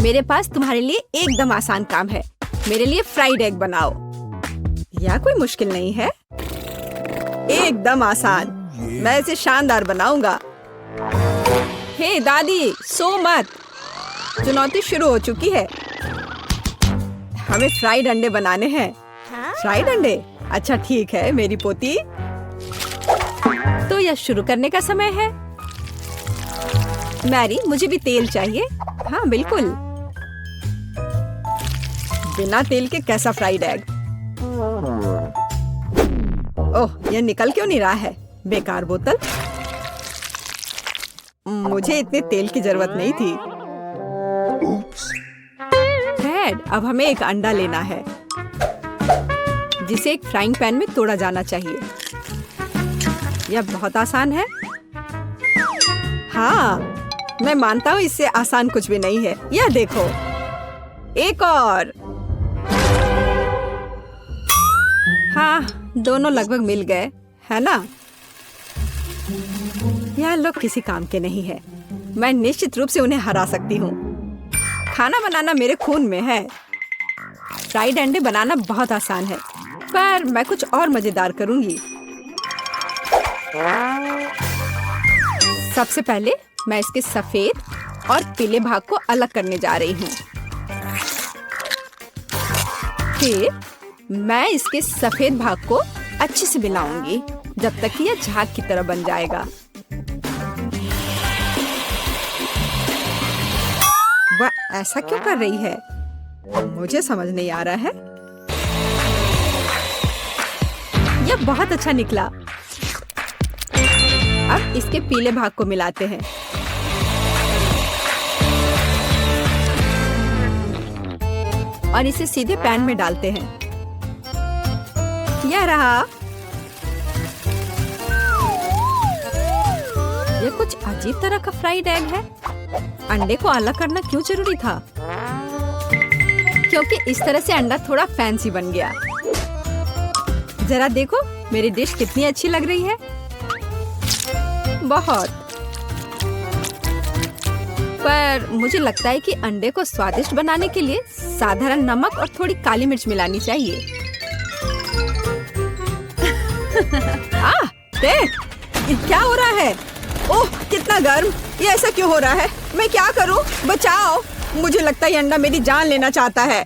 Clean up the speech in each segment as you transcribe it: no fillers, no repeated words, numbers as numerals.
मेरे पास तुम्हारे लिए एकदम आसान काम है। मेरे लिए फ्राइड एग बनाओ। यह कोई मुश्किल नहीं है, एकदम आसान। मैं इसे शानदार बनाऊंगा। हे दादी, सो मत। चुनौती शुरू हो चुकी है। हमें फ्राइड अंडे बनाने हैं। फ्राइड अंडे? अच्छा ठीक है मेरी पोती। तो यह शुरू करने का समय है। मैरी, मुझे भी तेल चाहिए। हाँ बिल्कुल। बिना तेल के कैसा फ्राइड एग? ओह, यह निकल क्यों नहीं रहा है? बेकार बोतल। मुझे इतने तेल की जरूरत नहीं थी। डैड, अब हमें एक अंडा लेना है जिसे एक फ्राइंग पैन में तोड़ा जाना चाहिए। यह बहुत आसान है। हाँ, मैं मानता हूँ इससे आसान कुछ भी नहीं है। यह देखो, एक और। हाँ, दोनों लगभग मिल गए, है ना? यह लोग किसी काम के नहीं है। मैं निश्चित रूप से उन्हें हरा सकती हूँ। खाना बनाना मेरे खून में है। फ्राइड अंडे बनाना बहुत आसान है, पर मैं कुछ और मजेदार करूंगी। सबसे पहले मैं इसके सफेद और पीले भाग को अलग करने जा रही हूँ। फिर मैं इसके सफेद भाग को अच्छे से मिलाऊंगी जब तक कि यह झाग की तरह बन जाएगा। वह ऐसा क्यों कर रही है? मुझे समझ नहीं आ रहा है। यह बहुत अच्छा निकला। अब इसके पीले भाग को मिलाते हैं। और इसे सीधे पैन में डालते हैं। यह रहा। यह कुछ अजीब तरह का फ्राइड एग है। अंडे को अलग करना क्यों जरूरी था? क्योंकि इस तरह से अंडा थोड़ा फैंसी बन गया। जरा देखो मेरी डिश कितनी अच्छी लग रही है। बहुत। पर मुझे लगता है कि अंडे को स्वादिष्ट बनाने के लिए साधारण नमक और थोड़ी काली मिर्च मिलानी चाहिए। देख, ये क्या हो रहा है? ओह, कितना गर्म। ये ऐसा क्यों हो रहा है? मैं क्या करूं? बचाओ। मुझे लगता है ये अंडा मेरी जान लेना चाहता है।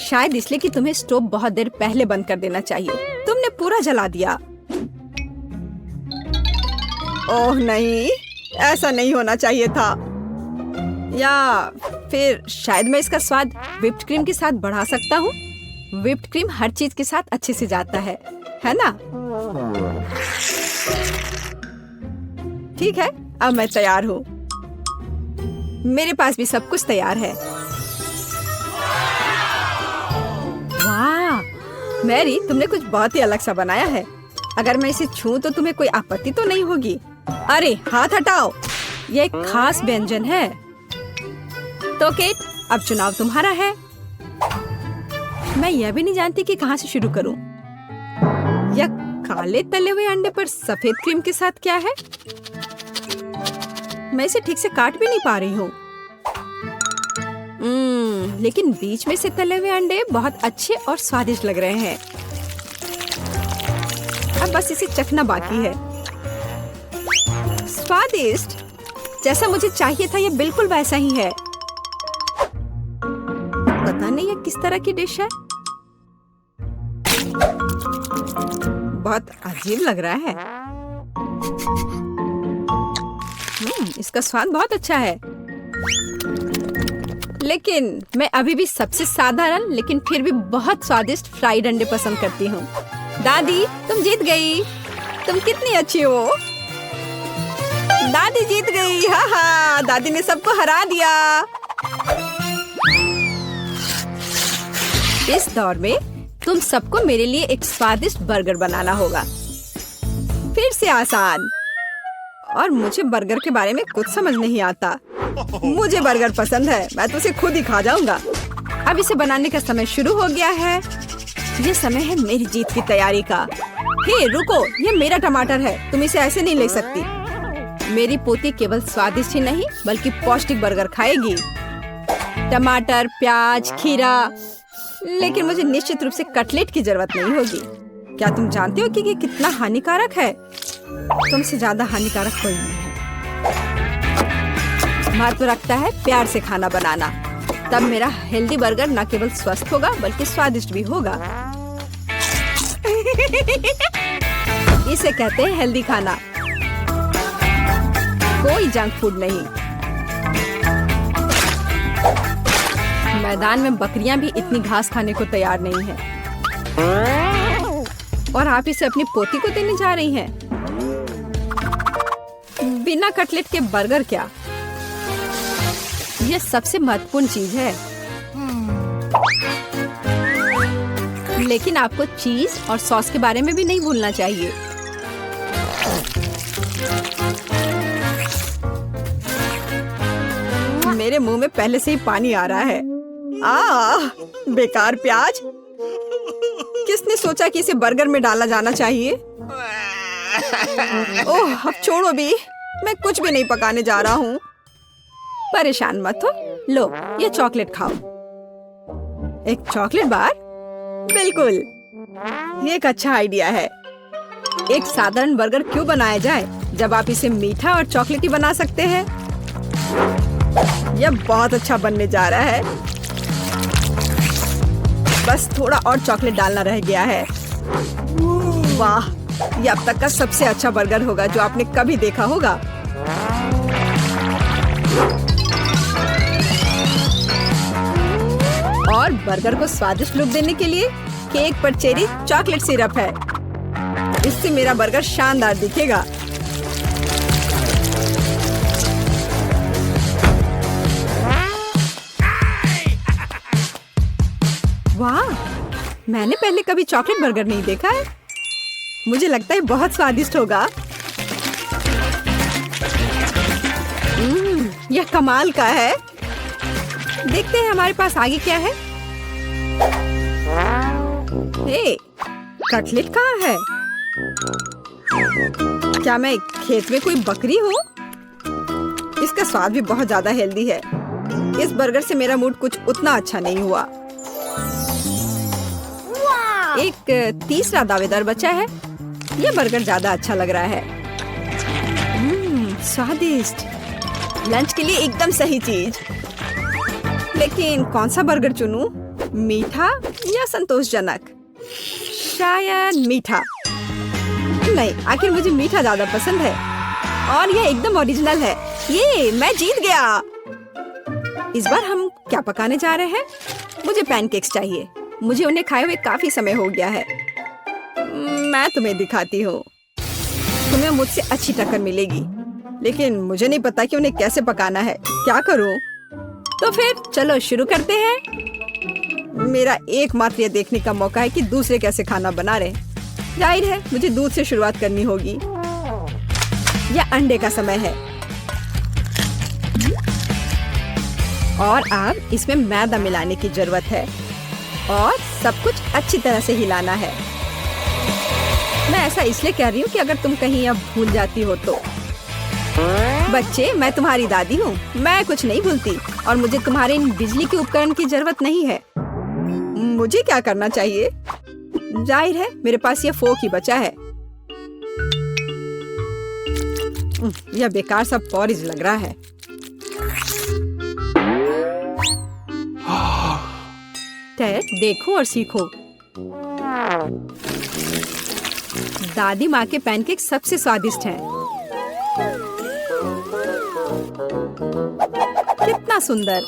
शायद इसलिए कि तुम्हें स्टोव बहुत देर पहले बंद कर देना चाहिए। तुमने पूरा जला दिया। ओह नहीं, ऐसा नहीं होना चाहिए था। या फिर शायद मैं इसका स्वाद व्हिप्ड क्रीम के साथ बढ़ा सकता हूँ। व्हिप्ड क्रीम हर चीज के साथ अच्छे से जाता है ना? ठीक है, अब मैं तैयार हूँ। मेरे पास भी सब कुछ तैयार है। वाह, मैरी, तुमने कुछ बहुत ही अलग सा बनाया है। अगर मैं इसे छूं तो तुम्हें कोई आपत्ति तो नहीं होगी? अरे हाथ हटाओ, यह एक खास व्यंजन है। तो केट, अब चुनाव तुम्हारा है। मैं यह भी नहीं जानती कि कहाँ से शुरू करूं। यह काले तले हुए अंडे पर सफेद क्रीम के साथ क्या है? मैं इसे ठीक से काट भी नहीं पा रही हूँ। लेकिन बीच में से तले हुए अंडे बहुत अच्छे और स्वादिष्ट लग रहे हैं। अब बस इसे चखना बाकी है। स्वादिष्ट, जैसा मुझे चाहिए था, यह बिल्कुल वैसा ही है। पता नहीं यह किस तरह की डिश है। बहुत अजीब लग रहा है। इसका स्वाद बहुत अच्छा है। लेकिन मैं अभी भी सबसे साधारण लेकिन फिर भी बहुत स्वादिष्ट फ्राइड अंडे पसंद करती हूँ। दादी, तुम जीत गई। तुम कितनी अच्छी हो। दादी जीत गई। हाँ हाँ, दादी ने सबको हरा दिया। इस दौर में तुम सबको मेरे लिए एक स्वादिष्ट बर्गर बनाना होगा। फिर से आसान। और मुझे बर्गर के बारे में कुछ समझ नहीं आता। मुझे बर्गर पसंद है। मैं तो उसे खुद ही खा जाऊंगा। अब इसे बनाने का समय शुरू हो गया है। ये समय है मेरी जीत की तैयारी का। हे रुको, ये मेरा टमाटर है। तुम इसे ऐसे नहीं ले सकती। मेरी पोती केवल स्वादिष्ट ही नहीं बल्कि पौष्टिक बर्गर खाएगी। टमाटर, प्याज, खीरा, लेकिन मुझे निश्चित रूप से कटलेट की जरूरत नहीं होगी। क्या तुम जानते हो कि ये कितना हानिकारक है? तुमसे ज्यादा हानिकारक कोई नहीं है। महत्व रखता है प्यार से खाना बनाना, तब मेरा हेल्दी बर्गर न केवल स्वस्थ होगा बल्कि स्वादिष्ट भी होगा। इसे कहते हैं हेल्दी खाना, कोई जंक फूड नहीं। मैदान में बकरियां भी इतनी घास खाने को तैयार नहीं हैं। और आप इसे अपनी पोती को देने जा रही हैं? बिना कटलेट के बर्गर क्या? यह सबसे महत्वपूर्ण चीज है। लेकिन आपको चीज और सॉस के बारे में भी नहीं भूलना चाहिए। मेरे मुंह में पहले से ही पानी आ रहा है। बेकार प्याज। किसने सोचा कि इसे बर्गर में डाला जाना चाहिए? ओह, अब छोड़ो भी, मैं कुछ भी नहीं पकाने जा रहा हूँ। परेशान मत हो, लो ये चॉकलेट खाओ। एक चॉकलेट बार? बिल्कुल, ये एक अच्छा आइडिया है। एक साधारण बर्गर क्यों बनाया जाए जब आप इसे मीठा और चॉकलेटी बना सकते हैं? यह बहुत अच्छा बनने जा रहा है। बस थोड़ा और चॉकलेट डालना रह गया है। वाह, यह अब तक का सबसे अच्छा बर्गर होगा जो आपने कभी देखा होगा। और बर्गर को स्वादिष्ट लुक देने के लिए केक पर चेरी चॉकलेट सिरप है। इससे मेरा बर्गर शानदार दिखेगा। वाह, मैंने पहले कभी चॉकलेट बर्गर नहीं देखा है। मुझे लगता है बहुत स्वादिष्ट होगा। यह कमाल का है। देखते हैं हमारे पास आगे क्या है। हे, कटलेट कहाँ है? क्या मैं खेत में कोई बकरी हूँ? इसका स्वाद भी बहुत ज्यादा हेल्दी है। इस बर्गर से मेरा मूड कुछ उतना अच्छा नहीं हुआ। एक तीसरा दावेदार बचा है। यह बर्गर ज्यादा अच्छा लग रहा है। स्वादिष्ट, लंच के लिए एकदम सही चीज। लेकिन कौन सा बर्गर चुनूं? मीठा या संतोषजनक? शायद मीठा। नहीं, आखिर मुझे मीठा ज्यादा पसंद है। और यह एकदम ओरिजिनल है। ये मैं जीत गया। इस बार हम क्या पकाने जा रहे हैं? मुझे पैनकेक्स चाहिए। मुझे उन्हें खाए हुए काफी समय हो गया है। मैं तुम्हें दिखाती हूँ। तुम्हें मुझसे अच्छी टक्कर मिलेगी, लेकिन मुझे नहीं पता कि उन्हें कैसे पकाना है। क्या करूँ? तो फिर चलो शुरू करते हैं। मेरा एकमात्र यह देखने का मौका है कि दूसरे कैसे खाना बना रहे। जाहिर है मुझे दूध से शुरुआत करनी होगी। यह अंडे का समय है। और अब इसमें मैदा मिलाने की जरूरत है और सब कुछ अच्छी तरह से हिलाना है। मैं ऐसा इसलिए कह रही हूँ कि अगर तुम कहीं अब भूल जाती हो तो। बच्चे, मैं तुम्हारी दादी हूँ। मैं कुछ नहीं भूलती और मुझे तुम्हारे इन बिजली के उपकरण की जरूरत नहीं है। मुझे क्या करना चाहिए? जाहिर है मेरे पास यह फोक ही बचा है। यह बेकार सा पॉरिज लग रहा है। टेड, देखो और सीखो। दादी माँ के पैनकेक सबसे स्वादिष्ट हैं। कितना सुंदर।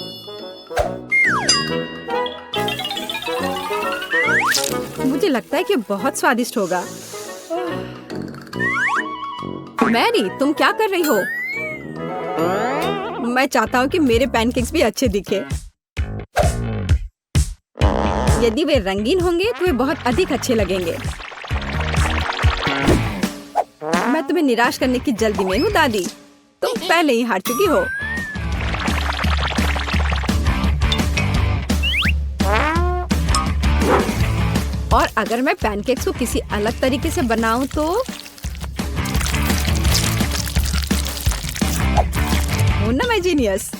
मुझे लगता है कि बहुत स्वादिष्ट होगा। मैरी, तुम क्या कर रही हो? मैं चाहता हूँ कि मेरे पैनकेक्स भी अच्छे दिखे। यदि वे रंगीन होंगे तो वे बहुत अधिक अच्छे लगेंगे। मैं तुम्हें निराश करने की जल्दी में हूँ दादी। तुम पहले ही हार चुकी हो। और अगर मैं पैनकेक्स को किसी अलग तरीके से बनाऊं तो हूं ना मैं जीनियस।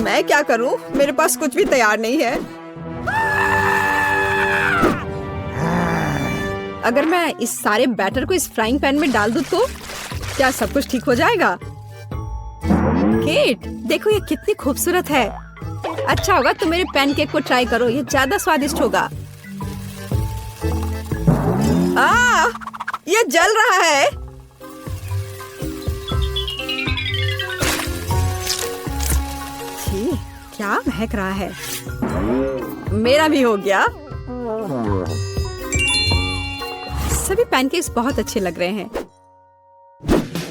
मैं क्या करूं? मेरे पास कुछ भी तैयार नहीं है। अगर मैं इस सारे बैटर को इस फ्राइंग पैन में डाल दूं तो क्या सब कुछ ठीक हो जाएगा? केट, देखो ये कितनी खूबसूरत है। अच्छा होगा तुम मेरे पैनकेक को ट्राई करो, ये ज्यादा स्वादिष्ट होगा। ये जल रहा है। छी, क्या महक रहा है। मेरा भी हो गया। सभी पैनकेक्स बहुत अच्छे लग रहे हैं,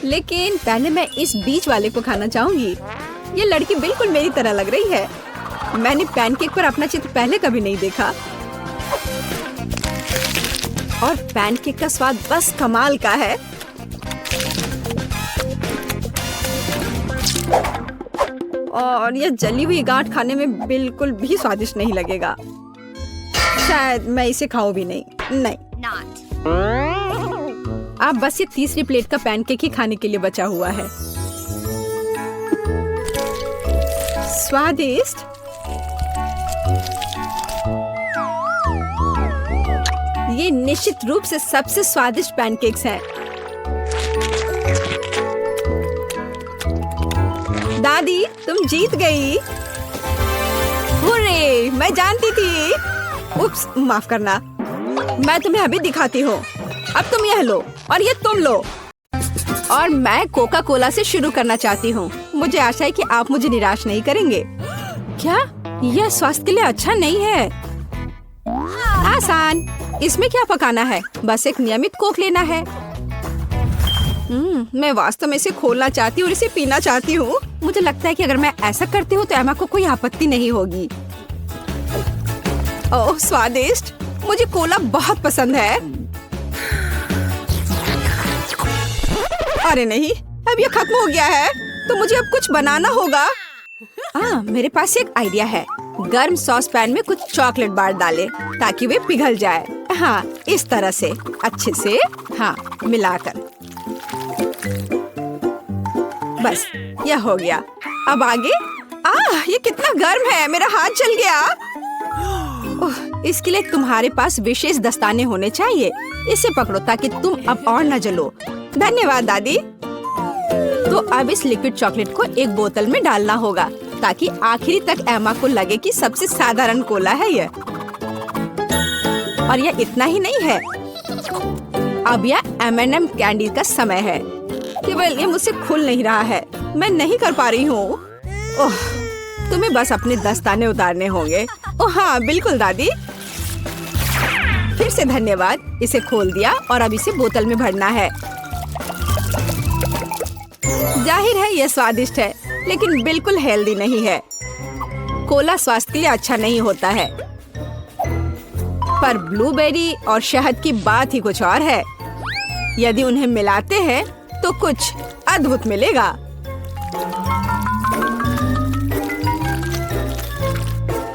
लेकिन पहले मैं इस बीच वाले को खाना चाहूंगी। ये लड़की बिल्कुल मेरी तरह लग रही है। मैंने पैनकेक पर अपना चित्र पहले कभी नहीं देखा और पैनकेक का स्वाद बस कमाल का है। और ये जली हुई गांठ खाने में बिल्कुल भी स्वादिष्ट नहीं लगेगा। शायद मैं इसे खाऊं भी नहीं। अब बस ये तीसरी प्लेट का पैनकेक ही खाने के लिए बचा हुआ है। स्वादिष्ट। ये निश्चित रूप से सबसे स्वादिष्ट पैनकेक्स हैं। दादी, तुम जीत गई। हुर्रे, मैं जानती थी। उप्स, माफ करना। मैं तुम्हें अभी दिखाती हूँ। अब तुम यह लो और ये तुम लो। और मैं कोका कोला से शुरू करना चाहती हूँ। मुझे आशा है कि आप मुझे निराश नहीं करेंगे। क्या यह स्वास्थ्य के लिए अच्छा नहीं है? आसान। इसमें क्या पकाना है? बस एक नियमित कोक लेना है। मैं वास्तव में इसे खोलना चाहती हूँ और इसे पीना चाहती हूँ। मुझे लगता है कि अगर मैं ऐसा करती हूँ तो एमा को कोई आपत्ति नहीं होगी। ओह, स्वादिष्ट। मुझे कोला बहुत पसंद है। अरे नहीं, अब ये खत्म हो गया है, तो मुझे अब कुछ बनाना होगा। मेरे पास एक आइडिया है। गर्म सॉस पैन में कुछ चॉकलेट बार डालें ताकि वे पिघल जाए। हाँ, इस तरह से अच्छे से मिलाकर। बस यह हो गया। अब आगे। ये कितना गर्म है, मेरा हाथ जल गया। इसके लिए तुम्हारे पास विशेष दस्ताने होने चाहिए। इसे पकड़ो ताकि तुम अब और न जलो। धन्यवाद दादी। तो अब इस लिक्विड चॉकलेट को एक बोतल में डालना होगा ताकि आखिरी तक एमा को लगे कि सबसे साधारण कोला है यह। और यह इतना ही नहीं है। अब यह M&M कैंडी का समय है। केवल ये मुझसे खुल नहीं रहा है। मैं नहीं कर पा रही हूँ। ओह, तुम्हें बस अपने दस्ताने उतारने होंगे। ओह हाँ, बिल्कुल दादी। फिर से धन्यवाद। इसे खोल दिया और अब इसे बोतल में भरना है। जाहिर है यह स्वादिष्ट है, लेकिन बिल्कुल हेल्दी नहीं है। कोला स्वास्थ्य के लिए अच्छा नहीं होता है, पर ब्लूबेरी और शहद की बात ही कुछ और है। यदि उन्हें मिलाते हैं तो कुछ अद्भुत मिलेगा।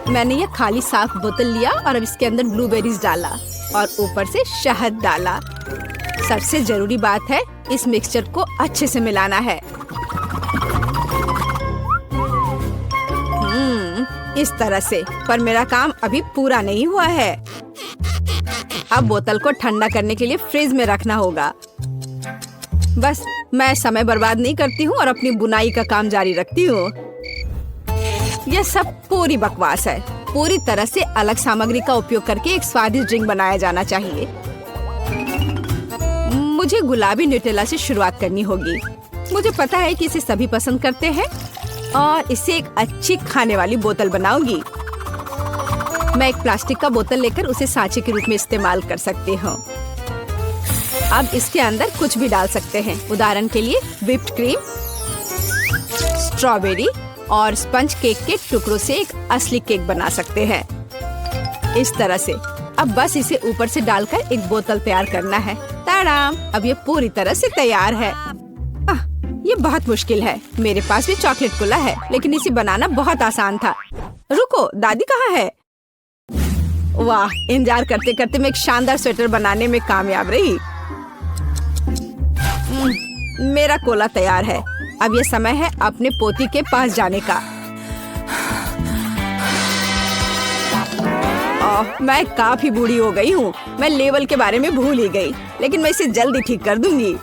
मैंने यह खाली साफ बोतल लिया और अब इसके अंदर ब्लूबेरीज डाला और ऊपर से शहद डाला। सबसे जरूरी बात है, इस मिक्सचर को अच्छे से मिलाना है। इस तरह से। पर मेरा काम अभी पूरा नहीं हुआ है। अब बोतल को ठंडा करने के लिए फ्रिज में रखना होगा। बस मैं समय बर्बाद नहीं करती हूँ और अपनी बुनाई का काम जारी रखती हूँ। यह सब पूरी बकवास है। पूरी तरह से अलग सामग्री का उपयोग करके एक स्वादिष्ट ड्रिंक बनाया जाना चाहिए। मुझे गुलाबी न्यूटेला से शुरुआत करनी होगी। मुझे पता है कि इसे सभी पसंद करते हैं और इससे एक अच्छी खाने वाली बोतल बनाऊंगी। मैं एक प्लास्टिक का बोतल लेकर उसे सांचे के रूप में इस्तेमाल कर सकती हूँ। अब इसके अंदर कुछ भी डाल सकते हैं। उदाहरण के लिए व्हिप्ड क्रीम, स्ट्रॉबेरी और स्पंज केक के टुकड़ों से एक असली केक बना सकते हैं। इस तरह से। अब बस इसे ऊपर से डालकर एक बोतल तैयार करना है। ताड़ाम! अब ये पूरी तरह से तैयार है। ये बहुत मुश्किल है। मेरे पास भी चॉकलेट कोला है, लेकिन इसे बनाना बहुत आसान था। रुको, दादी कहाँ है? वाह, इंतजार करते करते मैं एक शानदार स्वेटर बनाने में कामयाब रही। मेरा कोला तैयार है। अब ये समय है अपने पोती के पास जाने का। ओह, मैं काफी बूढ़ी हो गई हूँ। मैं लेवल के बारे में भूल ही गई, लेकिन मैं इसे जल्दी ठीक कर दूंगी।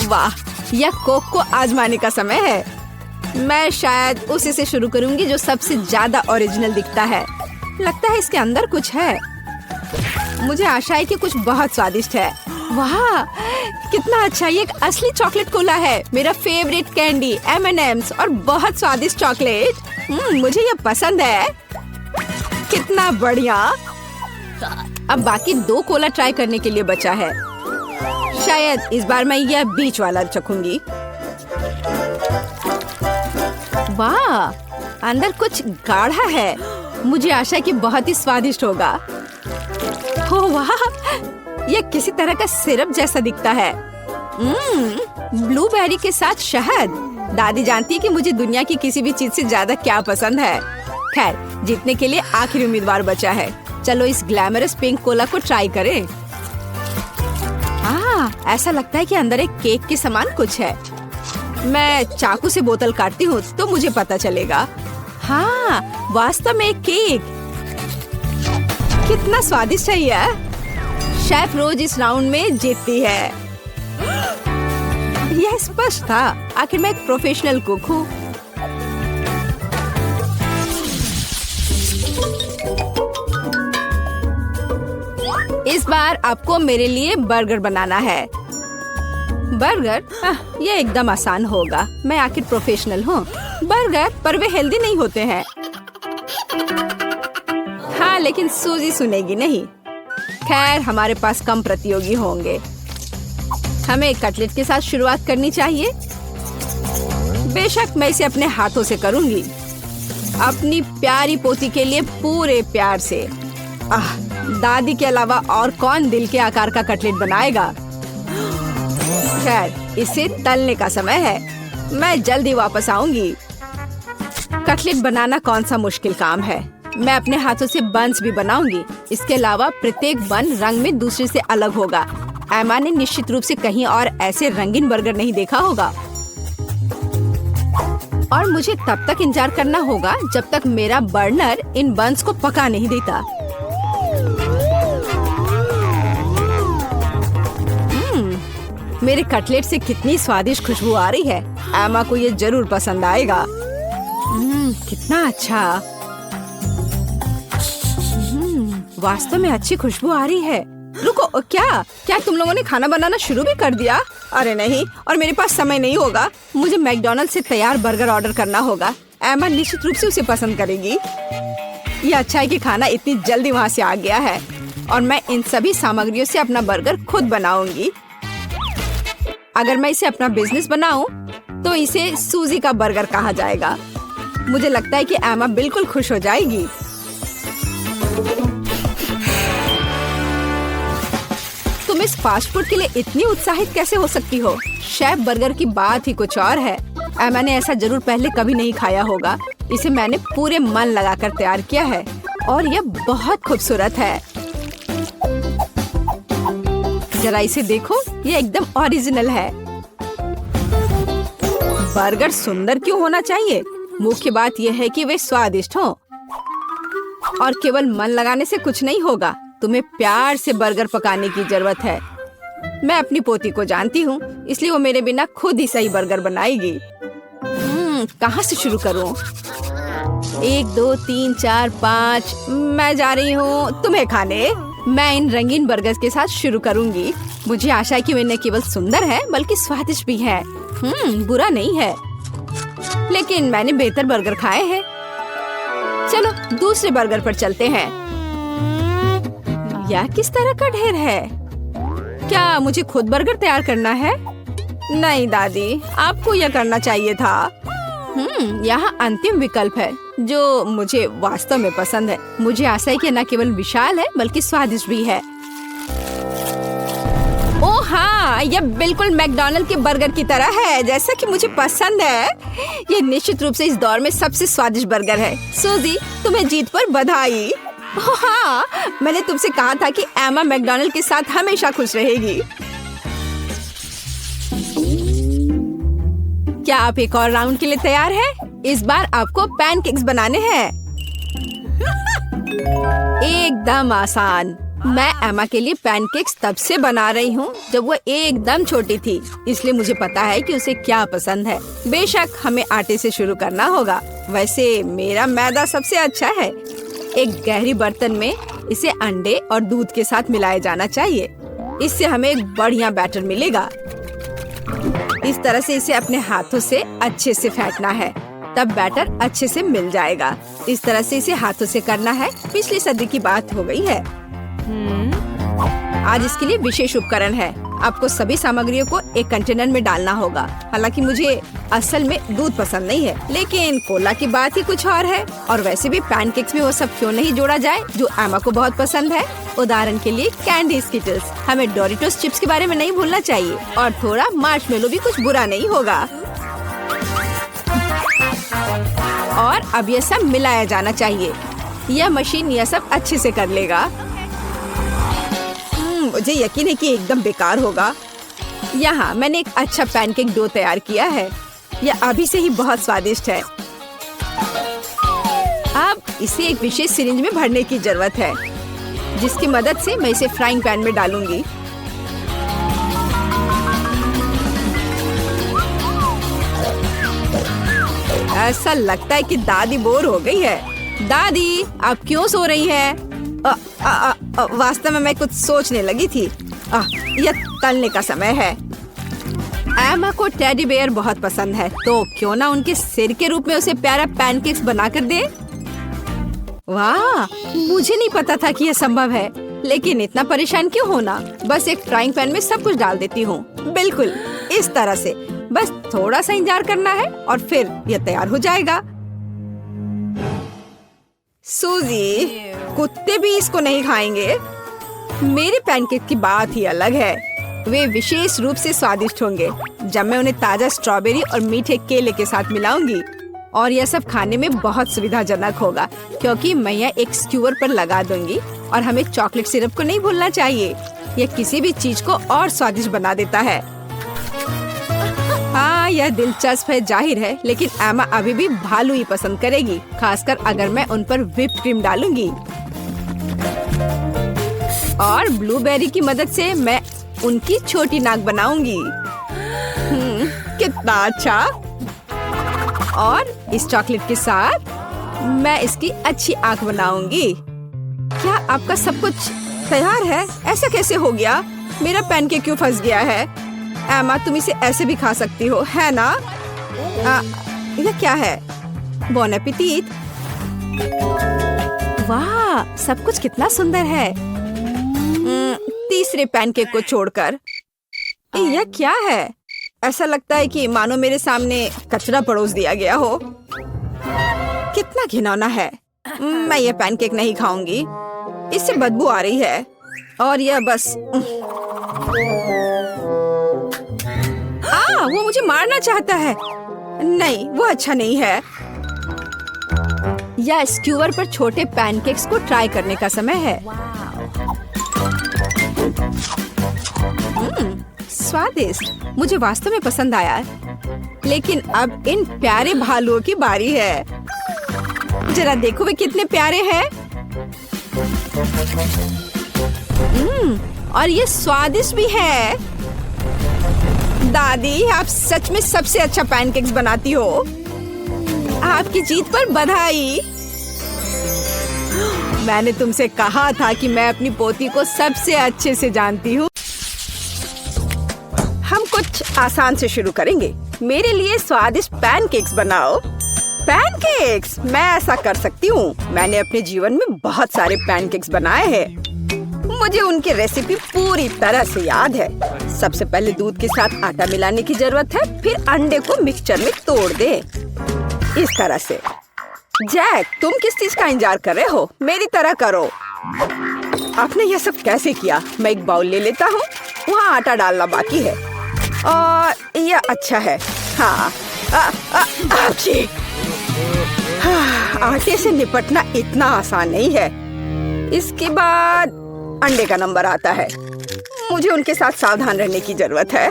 वाह, यह कोक को आजमाने का समय है। मैं शायद उसी से शुरू करूंगी जो सबसे ज्यादा ओरिजिनल दिखता है। लगता है इसके अंदर कुछ है। मुझे आशा है कि कुछ बहुत स्वादिष्ट है। वाह, कितना अच्छा! ये एक असली चॉकलेट कोला है। मेरा फेवरेट कैंडी M&M's और बहुत स्वादिष्ट चॉकलेट। मुझे ये पसंद है। कितना बढ़िया! अब बाकी 2 कोला ट्राई करने के लिए बचा है। शायद इस बार मैं यह बीच वाला चखूंगी। वाह, अंदर कुछ गाढ़ा है। मुझे आशा है कि बहुत ही स्वादिष्ट होगा। ओह वाह, यह किसी तरह का सिरप जैसा दिखता है। ब्लूबेरी के साथ शहद। दादी जानती है कि मुझे दुनिया की किसी भी चीज से ज्यादा क्या पसंद है। खैर, जीतने के लिए आखिरी उम्मीदवार बचा है। चलो इस ग्लैमरस पिंक कोला को ट्राई करें। ऐसा लगता है कि अंदर एक केक के समान कुछ है। मैं चाकू से बोतल काटती हूँ तो मुझे पता चलेगा। हाँ, वास्तव में एक केक। कितना स्वादिष्ट है यह। शेफ रोज इस राउंड में जीतती है। यह स्पष्ट था। आखिर मैं एक प्रोफेशनल कुक हूँ। इस बार आपको मेरे लिए बर्गर बनाना है। बर्गर? ये एकदम आसान होगा। मैं आखिर प्रोफेशनल हूँ। बर्गर, पर वे हेल्दी नहीं होते हैं। हाँ, लेकिन सूजी सुनेगी नहीं। खैर, हमारे पास कम प्रतियोगी होंगे। हमें कटलेट के साथ शुरुआत करनी चाहिए। बेशक मैं इसे अपने हाथों से करूंगी, अपनी प्यारी पोती के लिए पूरे प्यार से। दादी के अलावा और कौन दिल के आकार का कटलेट बनाएगा। खैर, इसे तलने का समय है। मैं जल्दी वापस आऊंगी। कटलेट बनाना कौन सा मुश्किल काम है। मैं अपने हाथों से बन्स भी बनाऊंगी। इसके अलावा प्रत्येक बन रंग में दूसरे से अलग होगा। एमा ने निश्चित रूप से कहीं और ऐसे रंगीन बर्गर नहीं देखा होगा। और मुझे तब तक इंतजार करना होगा जब तक मेरा बर्नर इन बन्स को पका नहीं देता। मेरे कटलेट से कितनी स्वादिष्ट खुशबू आ रही है। एमा को ये जरूर पसंद आएगा। कितना अच्छा। वास्तव में अच्छी खुशबू आ रही है। रुको, क्या तुम लोगों ने खाना बनाना शुरू भी कर दिया? अरे नहीं, और मेरे पास समय नहीं होगा। मुझे मैकडॉनल्ड से तैयार बर्गर ऑर्डर करना होगा। एमा निश्चित रूप से उसे पसंद करेगी। ये अच्छा है कि खाना इतनी जल्दी वहाँ से आ गया है और मैं इन सभी सामग्रियों से अपना बर्गर खुद बनाऊंगी। अगर मैं इसे अपना बिजनेस बनाऊं तो इसे सूजी का बर्गर कहा जाएगा। मुझे लगता है कि एमा बिल्कुल खुश हो जाएगी। तुम इस फास्ट फूड के लिए इतनी उत्साहित कैसे हो सकती हो? शेफ बर्गर की बात ही कुछ और है। एमा ने ऐसा जरूर पहले कभी नहीं खाया होगा। इसे मैंने पूरे मन लगाकर तैयार किया है और यह बहुत खूबसूरत है। जरा इसे देखो, ये एकदम ओरिजिनल है। बर्गर सुंदर क्यों होना चाहिए? मुख्य बात यह है कि वे स्वादिष्ट हों। और केवल मन लगाने से कुछ नहीं होगा। तुम्हें प्यार से बर्गर पकाने की जरूरत है। मैं अपनी पोती को जानती हूँ, इसलिए वो मेरे बिना खुद ही सही बर्गर बनाएगी। कहाँ से शुरू करूँ? 1 2 3 4 5। मैं जा रही हूँ तुम्हें खाने। मैं इन रंगीन बर्गर्स के साथ शुरू करूंगी। मुझे आशा है कि वे न केवल सुंदर है बल्कि स्वादिष्ट भी है। बुरा नहीं है, लेकिन मैंने बेहतर बर्गर खाए हैं। चलो दूसरे बर्गर पर चलते हैं। यह किस तरह का ढेर है? क्या मुझे खुद बर्गर तैयार करना है? नहीं दादी, आपको यह करना चाहिए था। यहाँ अंतिम विकल्प है जो मुझे वास्तव में पसंद है। मुझे आशा है कि न केवल विशाल है बल्कि स्वादिष्ट भी है। ओह हाँ, यह बिल्कुल मैकडॉनल्ड के बर्गर की तरह है, जैसा कि मुझे पसंद है। ये निश्चित रूप से इस दौर में सबसे स्वादिष्ट बर्गर है। सूजी, तुम्हें जीत पर बधाई। ओह हाँ, मैंने तुमसे कहा था कि एमा मैकडॉनल्ड के साथ हमेशा खुश रहेगी। क्या आप एक और राउंड के लिए तैयार हैं? इस बार आपको पैनकेक्स बनाने हैं। एकदम आसान। मैं एमा के लिए पैनकेक्स तब से बना रही हूँ जब वो एकदम छोटी थी, इसलिए मुझे पता है कि उसे क्या पसंद है। बेशक हमें आटे से शुरू करना होगा। वैसे मेरा मैदा सबसे अच्छा है। एक गहरी बर्तन में इसे अंडे और दूध के साथ मिलाया जाना चाहिए। इससे हमें एक बढ़िया बैटर मिलेगा। इस तरह से इसे अपने हाथों से अच्छे से फेंटना है, तब बैटर अच्छे से मिल जाएगा। इस तरह से इसे हाथों से करना है। पिछली सदी की बात हो गई है। आज इसके लिए विशेष उपकरण है। आपको सभी सामग्रियों को एक कंटेनर में डालना होगा। हालांकि मुझे असल में दूध पसंद नहीं है, लेकिन कोला की बात ही कुछ और है। और वैसे भी पैनकेक्स में वो सब क्यों नहीं जोड़ा जाए जो एमा को बहुत पसंद है। उदाहरण के लिए कैंडी स्किटल्स। हमें डोरिटोस चिप्स के बारे में नहीं भूलना चाहिए, और थोड़ा मार्शमेलो भी कुछ बुरा नहीं होगा। और अब यह सब मिलाया जाना चाहिए। यह मशीन यह सब अच्छे से कर लेगा। मुझे यकीन है कि एकदम बेकार होगा। यहाँ मैंने एक अच्छा पैनकेक डो तैयार किया है। यह अभी से ही बहुत स्वादिष्ट है। अब इसे एक विशेष सिरिंज में भरने की जरूरत है, जिसकी मदद से मैं इसे फ्राइंग पैन में डालूंगी। ऐसा लगता है कि दादी बोर हो गई है। दादी, आप क्यों सो रही हैं? वास्तव में मैं कुछ सोचने लगी थी। यह तलने का समय है। एमा को टेडी बेयर बहुत पसंद है, तो क्यों ना उनके सिर के रूप में उसे प्यारा पैनकेक्स बनाकर दे। वाह, मुझे नहीं पता था कि यह संभव है, लेकिन इतना परेशान क्यों होना। बस एक फ्राइंग पैन में सब कुछ डाल देती हूँ। बिल्कुल इस तरह से। बस थोड़ा सा इंतजार करना है और फिर यह तैयार हो जाएगा। सूजी, कुत्ते भी इसको नहीं खाएंगे। मेरे पैनकेक की बात ही अलग है। वे विशेष रूप से स्वादिष्ट होंगे जब मैं उन्हें ताजा स्ट्रॉबेरी और मीठे केले के साथ मिलाऊंगी। और यह सब खाने में बहुत सुविधाजनक होगा, क्योंकि मैं यह एक स्क्यूअर पर लगा दूंगी। और हमें चॉकलेट सिरप को नहीं भूलना चाहिए। यह किसी भी चीज को और स्वादिष्ट बना देता है। हाँ, यह दिलचस्प है जाहिर है, लेकिन एमा अभी भी भालू ही पसंद करेगी, खासकर अगर मैं उन पर व्हिप क्रीम डालूंगी। और ब्लूबेरी की मदद से मैं उनकी छोटी नाक बनाऊंगी। कितना अच्छा। और इस चॉकलेट के साथ मैं इसकी अच्छी आंख बनाऊंगी। क्या आपका सब कुछ तैयार है? ऐसा कैसे हो गया? मेरा पैनकेक क्यों फंस गया है? एमा, तुम इसे ऐसे भी खा सकती हो, है ना? यह क्या है? बॉन एपेटिट। वाह, सब कुछ कितना सुंदर है। तीसरे पैनकेक को छोड़कर। यह क्या है? ऐसा लगता है कि मानो मेरे सामने कचरा परोस दिया गया हो। कितना घिनौना है। मैं यह पैनकेक नहीं खाऊंगी। इससे बदबू आ रही है। और यह बस वो मुझे मारना चाहता है। नहीं, वो अच्छा नहीं है। या स्क्यूअर पर छोटे पैनकेक्स को ट्राई करने का समय है। स्वादिष्ट, मुझे वास्तव में पसंद आया। लेकिन अब इन प्यारे भालुओं की बारी है। जरा देखो वे कितने प्यारे हैं। और ये स्वादिष्ट भी है। दादी, आप सच में सबसे अच्छा पैनकेक्स बनाती हो। आपकी जीत पर बधाई। मैंने तुमसे कहा था कि मैं अपनी पोती को सबसे अच्छे से जानती हूँ। हम कुछ आसान से शुरू करेंगे। मेरे लिए स्वादिष्ट पैनकेक्स बनाओ। पैनकेक्स, मैं ऐसा कर सकती हूँ। मैंने अपने जीवन में बहुत सारे पैनकेक्स बनाए हैं। मुझे उनकी रेसिपी पूरी तरह से याद है। सबसे पहले दूध के साथ आटा मिलाने की जरूरत है, फिर अंडे को मिक्सचर में तोड़ दे। इस तरह से। जैक, तुम किस चीज का इंतजार कर रहे हो? मेरी तरह करो। आपने यह सब कैसे किया? मैं एक बाउल ले लेता हूँ। वहाँ आटा डालना बाकी है। और यह अच्छा है। हाँ, आटे से निपटना इतना आसान नहीं है। इसके बाद अंडे का नंबर आता है। मुझे उनके साथ सावधान रहने की जरूरत है।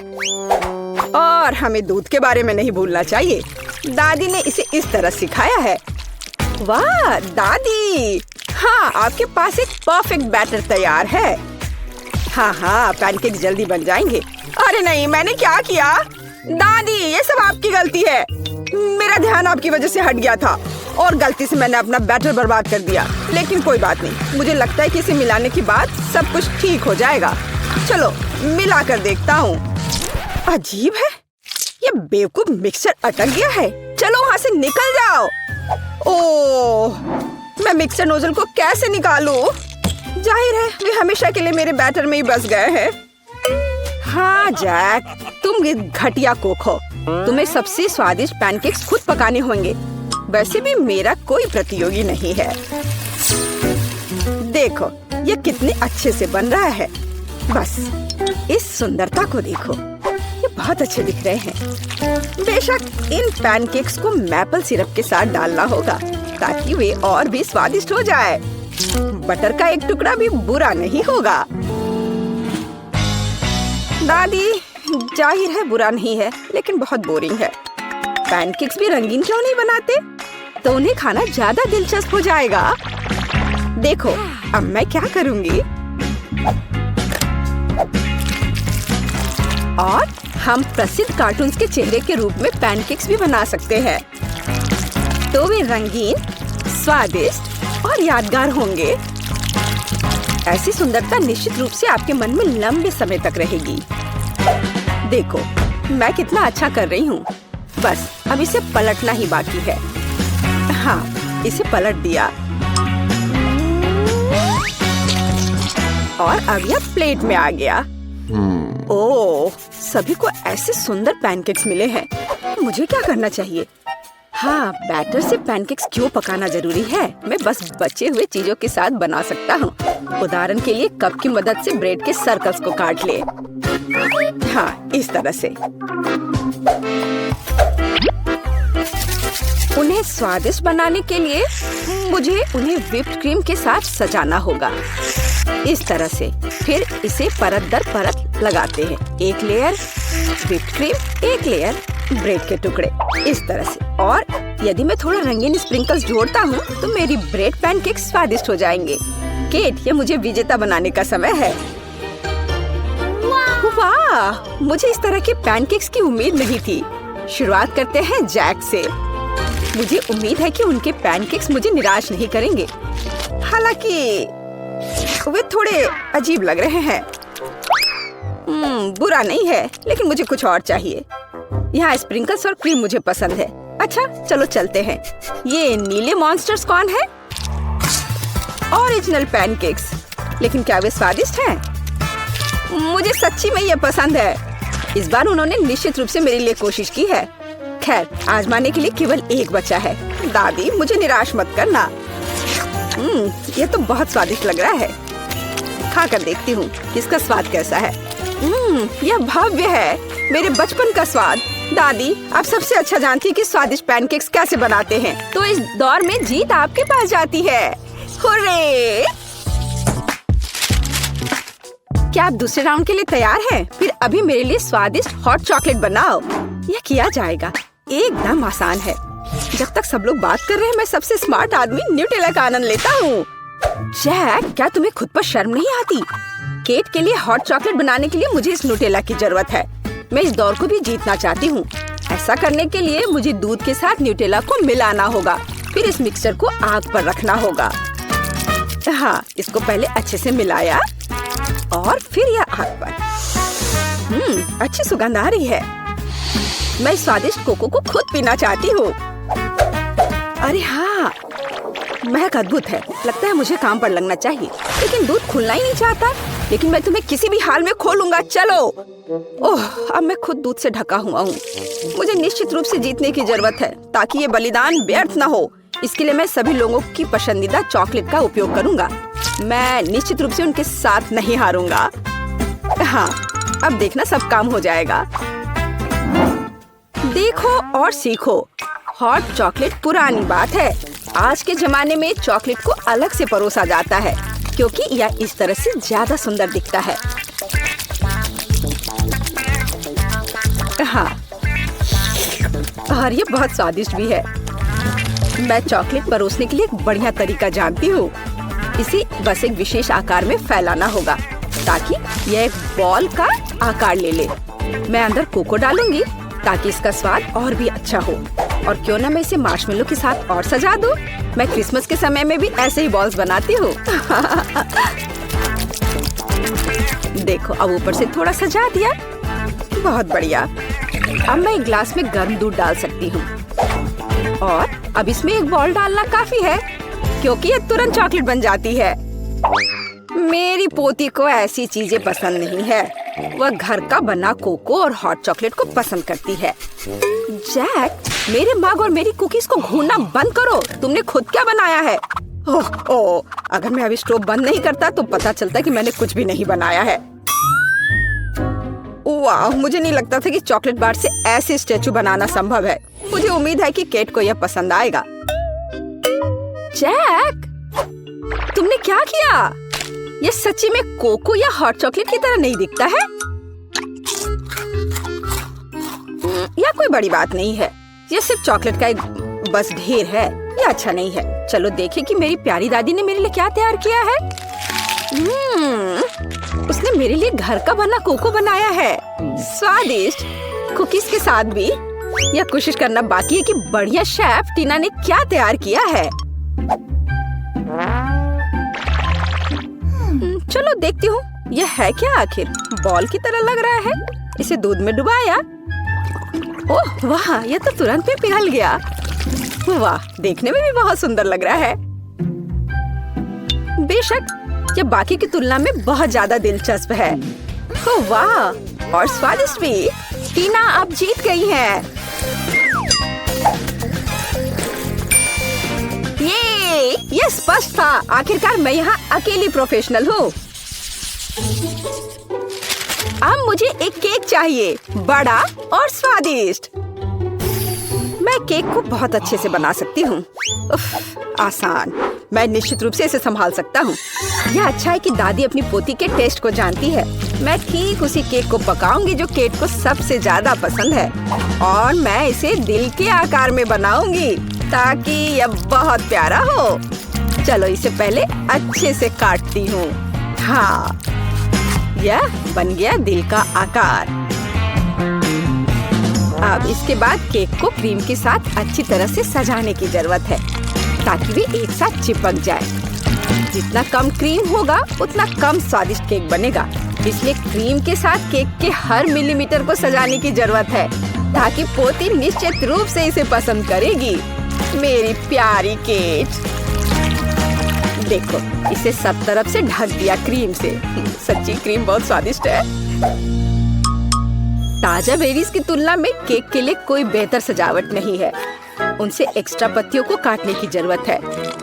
और हमें दूध के बारे में नहीं भूलना चाहिए। दादी ने इसे इस तरह सिखाया है। वाह दादी, हाँ आपके पास एक परफेक्ट बैटर तैयार है। हाँ पैनकेक जल्दी बन जाएंगे। अरे नहीं, मैंने क्या किया? दादी ये सब आपकी गलती है। मेरा ध्यान आपकी वजह से हट गया था और गलती से मैंने अपना बैटर बर्बाद कर दिया। लेकिन कोई बात नहीं, मुझे लगता है कि इसे मिलाने के बाद सब कुछ ठीक हो जाएगा। चलो मिला कर देखता हूँ। अजीब है, ये बेवकूफ मिक्सर अटक गया है। चलो वहाँ से निकल जाओ। ओह, मैं मिक्सर नोजल को कैसे निकालूं? जाहिर है वे हमेशा के लिए मेरे बैटर में ही बस गए हैं। हाँ जैक, तुम ये घटिया कुक हो। तुम्हें सबसे स्वादिष्ट पैनकेक्स खुद पकाने होंगे। वैसे भी मेरा कोई प्रतियोगी नहीं है। देखो ये कितने अच्छे से बन रहा है। बस इस सुंदरता को देखो, ये बहुत अच्छे दिख रहे हैं। बेशक इन पैनकेक्स को मैपल सिरप के साथ डालना होगा ताकि वे और भी स्वादिष्ट हो जाए। बटर का एक टुकड़ा भी बुरा नहीं होगा। दादी जाहिर है बुरा नहीं है, लेकिन बहुत बोरिंग है। पैनकेक्स भी रंगीन क्यों नहीं बनाते? तो उन्हें खाना ज्यादा दिलचस्प हो जाएगा। देखो अब मैं क्या करूंगी। और हम प्रसिद्ध कार्टून्स के चेहरे के रूप में पैनकेक्स भी बना सकते हैं। तो वे रंगीन, स्वादिष्ट और यादगार होंगे। ऐसी सुंदरता निश्चित रूप से आपके मन में लंबे समय तक रहेगी। देखो मैं कितना अच्छा कर रही हूँ। बस अब इसे पलटना ही बाकी है। हाँ इसे पलट दिया और अब यह प्लेट में आ गया। ओह, सभी को ऐसे सुंदर पैनकेक्स मिले हैं। मुझे क्या करना चाहिए? हाँ, बैटर से पैनकेक्स क्यों पकाना जरूरी है? मैं बस बचे हुए चीजों के साथ बना सकता हूँ। उदाहरण के लिए कप की मदद से ब्रेड के सर्कल्स को काट ले। हाँ, इस तरह से। उन्हें स्वादिष्ट बनाने के लिए मुझे उन्हें व्हिप्ड क्रीम के साथ सजाना होगा। इस तरह से। फिर इसे परत दर परत लगाते हैं। एक लेयर व्हिप्ड क्रीम, एक लेयर ब्रेड के टुकड़े, इस तरह से। और यदि मैं थोड़ा रंगीन स्प्रिंकल्स जोड़ता हूँ तो मेरी ब्रेड पैनकेक स्वादिष्ट हो जाएंगे। केट, ये मुझे विजेता बनाने का समय है। वाह, मुझे इस तरह के पैनकेक्स की उम्मीद नहीं थी। शुरुआत करते हैं जैक से। मुझे उम्मीद है कि उनके पैनकेक्स मुझे निराश नहीं करेंगे। हालांकि वे थोड़े अजीब लग रहे हैं। बुरा नहीं है, लेकिन मुझे कुछ और चाहिए। यहाँ स्प्रिंकल्स और क्रीम मुझे पसंद है। अच्छा चलो चलते हैं। ये नीले मॉन्स्टर्स कौन है? Original pancakes. लेकिन क्या वे स्वादिष्ट हैं? मुझे सच्ची में ये पसंद है। इस बार उन्होंने निश्चित रूप से मेरे लिए कोशिश की है। खैर, आजमाने के लिए केवल एक बचा है। दादी मुझे निराश मत करना। ये तो बहुत स्वादिष्ट लग रहा है। खा कर देखती हूँ इसका स्वाद कैसा है। यह भव्य है, मेरे बचपन का स्वाद। दादी आप सबसे अच्छा जानती हैं कि स्वादिष्ट पैनकेक्स कैसे बनाते हैं। तो इस दौर में जीत आपके पास जाती है। हुर्रे! क्या आप दूसरे राउंड के लिए तैयार हैं? फिर अभी मेरे लिए स्वादिष्ट हॉट चॉकलेट बनाओ। यह किया जाएगा, एकदम आसान है। जब तक सब लोग बात कर रहे हैं, मैं सबसे स्मार्ट आदमी न्यूटेला का आनंद लेता हूँ। जैक, क्या तुम्हें खुद पर शर्म नहीं आती? केट के लिए हॉट चॉकलेट बनाने के लिए मुझे इस न्यूटेला की जरूरत है। मैं इस दौर को भी जीतना चाहती हूँ। ऐसा करने के लिए मुझे दूध के साथ न्यूटेला को मिलाना होगा। फिर इस मिक्सचर को आग पर रखना होगा। हाँ, इसको पहले अच्छे से मिलाया और फिर यह आग पर। अच्छी सुगंध आ रही है। मैं स्वादिष्ट कोको को खुद पीना चाहती हूँ। अरे हाँ, महक अद्भुत है। लगता है मुझे काम पर लगना चाहिए, लेकिन दूध खुलना ही नहीं चाहता। लेकिन मैं तुम्हें किसी भी हाल में खोलूंगा। चलो। ओह, अब मैं खुद दूध से ढका हुआ हूँ। मुझे निश्चित रूप से जीतने की जरूरत है ताकि ये बलिदान व्यर्थ न हो। इसके लिए मैं सभी लोगों की पसंदीदा चॉकलेट का उपयोग करूंगा। मैं निश्चित रूप से उनके साथ नहीं हारूंगा। हाँ, अब देखना सब काम हो जाएगा। देखो और सीखो। हॉट चॉकलेट पुरानी बात है। आज के जमाने में चॉकलेट को अलग से परोसा जाता है क्योंकि यह इस तरह से ज्यादा सुंदर दिखता है। हाँ, और ये बहुत स्वादिष्ट भी है। मैं चॉकलेट परोसने के लिए एक बढ़िया तरीका जानती हूँ। इसे बस एक विशेष आकार में फैलाना होगा ताकि यह एक बॉल का आकार ले ले। मैं अंदर कोको डालूंगी ताकि इसका स्वाद और भी अच्छा हो। और क्यों ना मैं इसे मार्शमेलो के साथ और सजा दूं। मैं क्रिसमस के समय में भी ऐसे ही बॉल्स बनाती हूँ। देखो, अब ऊपर से थोड़ा सजा दिया। बहुत बढ़िया। अब मैं एक ग्लास में गर्म दूध डाल सकती हूँ और अब इसमें एक बॉल डालना काफी है क्योंकि ये तुरंत चॉकलेट बन जाती है। मेरी पोती को ऐसी चीजें पसंद नहीं है। वह घर का बना कोको और हॉट चॉकलेट को पसंद करती है। जैक, मेरे मग और मेरी कुकीज को घूरना बंद करो। तुमने खुद क्या बनाया है? ओह, अगर मैं अभी स्टोव बंद नहीं करता तो पता चलता कि मैंने कुछ भी नहीं बनाया है। वाह, मुझे नहीं लगता था कि चॉकलेट बार से ऐसे स्टैचू बनाना संभव है। मुझे उम्मीद है कि केट को यह पसंद आएगा। जैक, तुमने क्या किया? यह सच्ची में कोको या हॉट चॉकलेट की तरह नहीं दिखता है। यह कोई बड़ी बात नहीं है। यह सिर्फ चॉकलेट का एक बस ढेर है। यह अच्छा नहीं है। चलो देखें कि मेरी प्यारी दादी ने मेरे लिए क्या तैयार किया है। उसने मेरे लिए घर का बना कोको बनाया है। स्वादिष्ट। कुकीज के साथ भी। यह कोशिश करना बाकी है कि बढ़िया शेफ टीना ने क्या तैयार किया है। चलो देखती हूँ यह है क्या। आखिर बॉल की तरह लग रहा है। इसे दूध में डुबाया। ओह वाह, यह तो तुरंत में पिघल गया। वाह, देखने में भी बहुत सुंदर लग रहा है। बेशक यह बाकी की तुलना में बहुत ज्यादा दिलचस्प है। ओह वाह, और स्वादिष्ट भी। टीना अब जीत गई है। ये स्पष्ट था। आखिरकार मैं यहाँ अकेली प्रोफेशनल हूँ। अब मुझे एक केक चाहिए, बड़ा और स्वादिष्ट। मैं केक को बहुत अच्छे से बना सकती हूँ। आसान। मैं निश्चित रूप से इसे संभाल सकता हूँ। यह अच्छा है कि दादी अपनी पोती के टेस्ट को जानती है। मैं ठीक उसी केक को पकाऊंगी जो केट को सबसे ज्यादा पसंद है और मैं इसे दिल के आकार में बनाऊंगी ताकि यह बहुत प्यारा हो। चलो इसे पहले अच्छे से काटती हूँ। हाँ, यह बन गया दिल का आकार। अब इसके बाद केक को क्रीम के साथ अच्छी तरह से सजाने की जरूरत है ताकि वे एक साथ चिपक जाए। जितना कम क्रीम होगा उतना कम स्वादिष्ट केक बनेगा। इसलिए क्रीम के साथ केक के हर मिलीमीटर को सजाने की जरूरत है ताकि पोती निश्चित रूप से इसे पसंद करेगी। मेरी प्यारी केट। देखो, इसे सब तरफ से ढक दिया क्रीम से। सच्ची क्रीम बहुत स्वादिष्ट है। ताजा बेरीज की तुलना में केक के लिए कोई बेहतर सजावट नहीं है। उनसे एक्स्ट्रा पत्तियों को काटने की जरूरत है।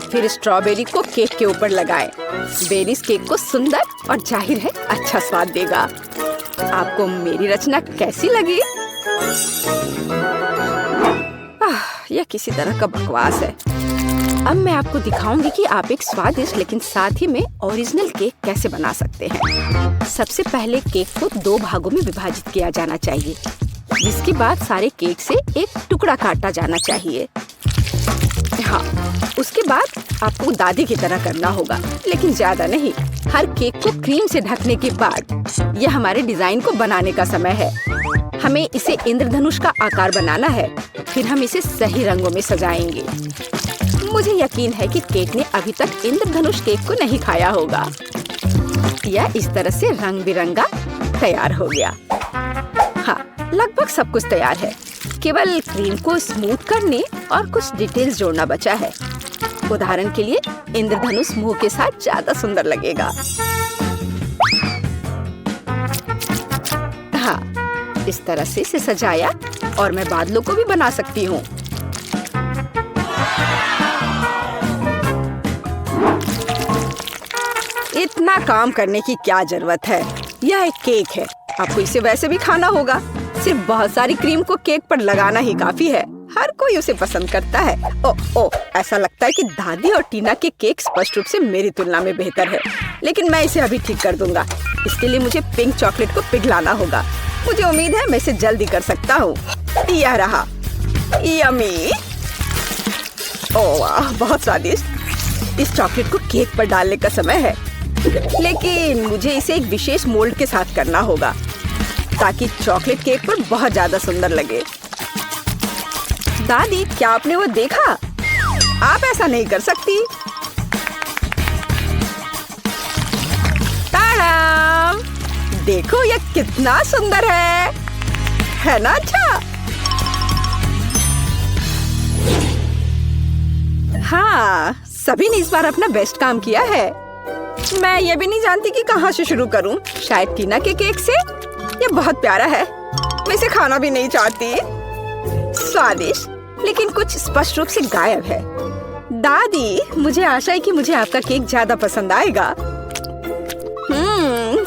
फिर स्ट्रॉबेरी को केक के ऊपर लगाएं। बेरीज केक को सुंदर और जाहिर है अच्छा स्वाद देगा। आपको मेरी रचना कैसी लगी? यह किसी तरह का बकवास है। अब मैं आपको दिखाऊंगी कि आप एक स्वादिष्ट लेकिन साथ ही में ओरिजिनल केक कैसे बना सकते हैं। सबसे पहले केक को 2 भागों में विभाजित किया जाना चाहिए, जिसके बाद सारे केक से एक टुकड़ा काटा जाना चाहिए। हाँ, उसके बाद आपको दादी की तरह करना होगा, लेकिन ज्यादा नहीं। हर केक को क्रीम से ढकने के बाद यह हमारे डिजाइन को बनाने का समय है। हमें इसे इंद्रधनुष का आकार बनाना है। फिर हम इसे सही रंगों में सजाएंगे। मुझे यकीन है कि केक ने अभी तक इंद्रधनुष केक को नहीं खाया होगा। यह इस तरह से रंग बिरंगा तैयार हो गया। हाँ, लगभग सब कुछ तैयार है। केवल क्रीम को स्मूथ करने और कुछ डिटेल्स जोड़ना बचा है। उदाहरण के लिए इंद्रधनुष मुंह के साथ ज्यादा सुंदर लगेगा। हाँ, इस तरह से इसे सजाया और मैं बादलों को भी बना सकती हूँ। इतना काम करने की क्या जरूरत है? यह एक केक है। आपको इसे वैसे भी खाना होगा। सिर्फ बहुत सारी क्रीम को केक पर लगाना ही काफी है। हर कोई उसे पसंद करता है। ओह, ऐसा लगता है कि दादी और टीना के केक स्पष्ट रूप से मेरी तुलना में बेहतर है, लेकिन मैं इसे अभी ठीक कर दूंगा। इसके लिए मुझे पिंक चॉकलेट को पिघलाना होगा। मुझे उम्मीद है मैं इसे जल्दी कर सकता हूँ। यह रहा। यम्मी। ओह वाह, बहुत स्वादिष्ट। इस चॉकलेट को केक पर डालने का समय है, लेकिन मुझे इसे एक विशेष मोल्ड के साथ करना होगा ताकि चॉकलेट केक पर बहुत ज्यादा सुंदर लगे। दादी, क्या आपने वो देखा? आप ऐसा नहीं कर सकती। ताड़ाम! देखो ये कितना सुंदर है ना? अच्छा, हाँ, सभी ने इस बार अपना बेस्ट काम किया है। मैं ये भी नहीं जानती कि कहाँ से शुरू करूं। शायद टीना के केक से। ये बहुत प्यारा है, मैं इसे खाना भी नहीं चाहती। स्वादिष्ट, लेकिन कुछ स्पष्ट रूप से गायब है। दादी, मुझे आशा है कि मुझे आपका केक ज्यादा पसंद आएगा।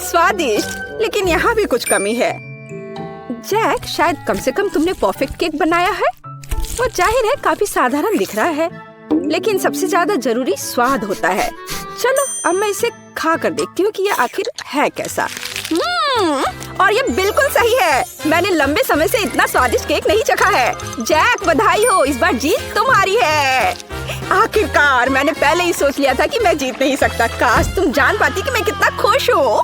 स्वादिष्ट, लेकिन यहाँ भी कुछ कमी है। जैक, शायद कम से कम तुमने परफेक्ट केक बनाया है। वो जाहिर है काफी साधारण दिख रहा है, लेकिन सबसे ज्यादा जरूरी स्वाद होता है। चलो अब मैं इसे खा कर देखती हूँ कि ये आखिर है कैसा। और ये बिल्कुल सही है। मैंने लंबे समय से इतना स्वादिष्ट केक नहीं चखा है। जैक, बधाई हो, इस बार जीत तुम्हारी है। आखिरकार, मैंने पहले ही सोच लिया था कि मैं जीत नहीं सकता। काश तुम जान पाती कि मैं कितना खुश हूँ।